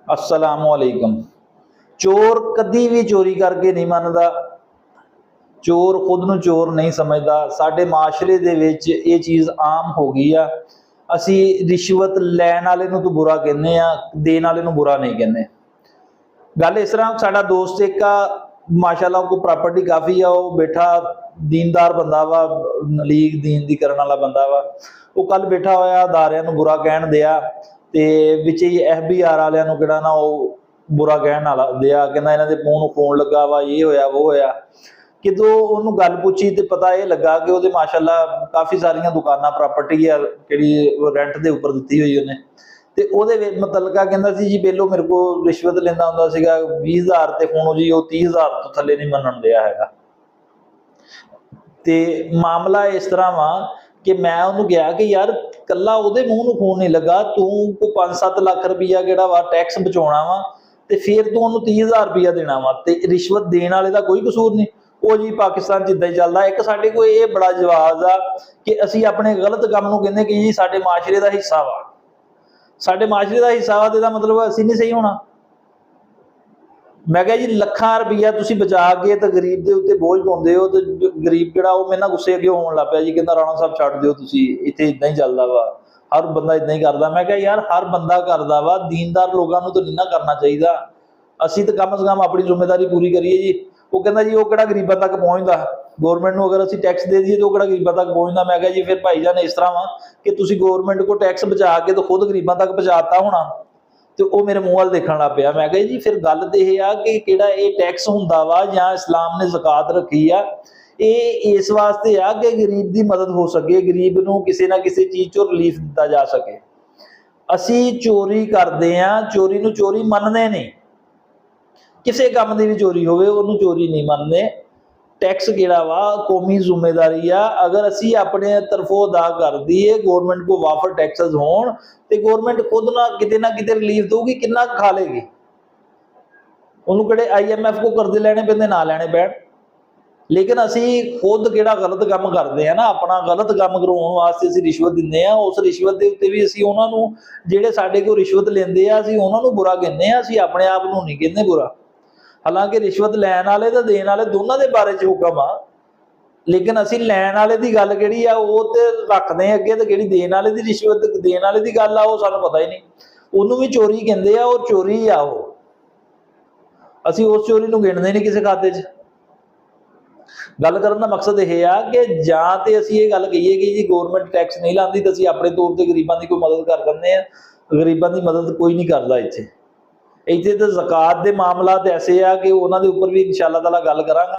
अस्सलामुअलैकुम। चोर कदी भी चोरी करके नहीं मनदा, चोर खुद नूं चोर नहीं समझदा। साडे माशरे दे विच ये चीज़ आम हो गई आ। असी रिश्वत लैण वाले नूं तो बुरा कहने आ, देण वाले नूं बुरा नहीं कहने। गल इस तरह, साडा दोस्त एक माशाअल्लाह को प्रॉपर्टी काफ़ी आ, वो बैठा दीनदार बंदा वा, लीक दीन दी करन वाला बंदा वा। वो कल बैठा होया अदारियां नूं बुरा कहण दिया ते विच ही FBR वालियां नूं किहड़ा ना वो बुरा कहण वाला दिया, कहंदा इन्हां दे मूंह नूं फोन लगा वा, ये होया वो होया। कितों उहनूं गल पुछी ते पता ये लगा कि उहदे माशाअल्लाह काफ़ी सारियां दुकानां प्रॉपर्टी आ जिहड़ी रेंट दे उपर दित्ती होई उहने। ते ओहदे मुतलका कहंदा सी जी पहलों मेरे को रिश्वत लैंदा हुंदा सीगा 20,000 ते हुण जी वो 30,000 तो थल्ले नहीं मनण दिया हैगा। ते मामला इस तरह वा कि मैं उहनूं कहा कि यार कल्ला उहदे मूंह नूं खून नहीं लगा, तू कोई 5-7 लाख रुपया जिहड़ा वा टैक्स बचाउणा वा ते फिर तू उहनूं 30,000 रुपया देना वा ते रिश्वत देण वाले दा कोई कसूर नहीं। वो जी पाकिस्तान च इदां ही चलदा। एक साडे कोल ये बड़ा जवाब आ कि असीं अपने गलत काम नूं कहंदे कि जी साडे माशरे दा हिस्सा वा, साडे माशरे दा हिस्सा वा ते इहदा मतलब असीं नहीं सही होना। मैं कहा जी ਲੱਖਾਂ रुपया तुसीं बचा के तो गरीब के उत्ते बोझ पाउंदे हो ते गरीब जिहड़ा वो मेरे नाल गुस्से अगे होण लग पिया जी, कहंदा राणा साहब छड्ड दिओ तुसीं, इत्थे इदां ही चलदा वा, हर बंदा इदां ही करदा। मैं कहा यार हर बंदा करदा वा, दीनदार लोकां नूं तां नहीं ना करना चाहीदा। असीं तां कम से कम अपनी जिम्मेदारी पूरी करिए जी। वो कहंदा जी वो किहड़ा गरीबां तक पहुंचदा, गौरमेंट नूं अगर असीं टैक्स दे दईए तो वो किहड़ा गरीबां तक पहुंचदा। मैं कहा जी फिर भाईजान इस तरह वा कि तुसीं गौरमेंट को टैक्स बचा के तो खुद गरीबां तक पहुंचाता होना। तो वो मेरे मूँह वाल देखण लग पिया। मैं कहा जी फिर गल तो यह आ कि किहड़ा ये टैक्स हुंदा वा जां इस्लाम ने ज़कात रखी आ, ये इस वास्ते आ कि गरीब की मदद हो सके, गरीब नूं किसी ना किसी चीज़ चों रिलीफ दिता जा सके। असीं चोरी करदे आ, चोरी नूं चोरी मनदे नहीं, किसी काम की भी चोरी होवे उहनूं चोरी नहीं मनदे। टैक्स किहड़ा वा कौमी जिम्मेदारी आ, अगर असीं अपने तरफों अदा कर दईए, गौरमेंट को वाफर टैक्सेस होण ते गौरमेंट खुद ना किते रिलीफ दूगी, किन्ना खा लेगी। उहनूं किहड़े IMF को कर्जे लैणे पैंदे, ना लैणे पैण। लेकिन असीं खुद किहड़ा गलत काम करदे आ ना, अपना गलत काम करवाउण वास्ते असीं रिश्वत दिंदे आ, उस रिश्वत दे उत्ते भी असीं उहनां नूं जिहड़े साडे कोल रिश्वत लैंदे आ असीं उहनां नूं बुरा कहने आ, असीं अपने आप नूं नहीं कहंदे बुरा। हालांकि रिश्वत लैण वाले ते देण वाले दोनां दे बारे च हुक्म आ, लेकिन असीं लैण वाले दी गल किहड़ी आ वो ते रखदे अगे, ते जिहड़ी देण वाले दी रिश्वत देण वाले दी गल आ वो सानूं पता ही नहीं। उहनूं भी चोरी कहंदे आ, और चोरी आ वो, असीं उस चोरी नूं गिणदे नहीं किसी खाते च। गल करन दा मकसद यह आ कि जां ते असीं ये गल कहीए कि जी गौरमेंट टैक्स नहीं लांदी ते असीं अपने तौर ते गरीबां दी कोई मदद कर दिंदे आ। गरीबां दी मदद कोई नहीं करदा इत्थे। इत्थे तो ज़कात दे मामलात ऐसे आ कि उहनां दे उपर भी इंशाअल्लाह ताला गल करांगा।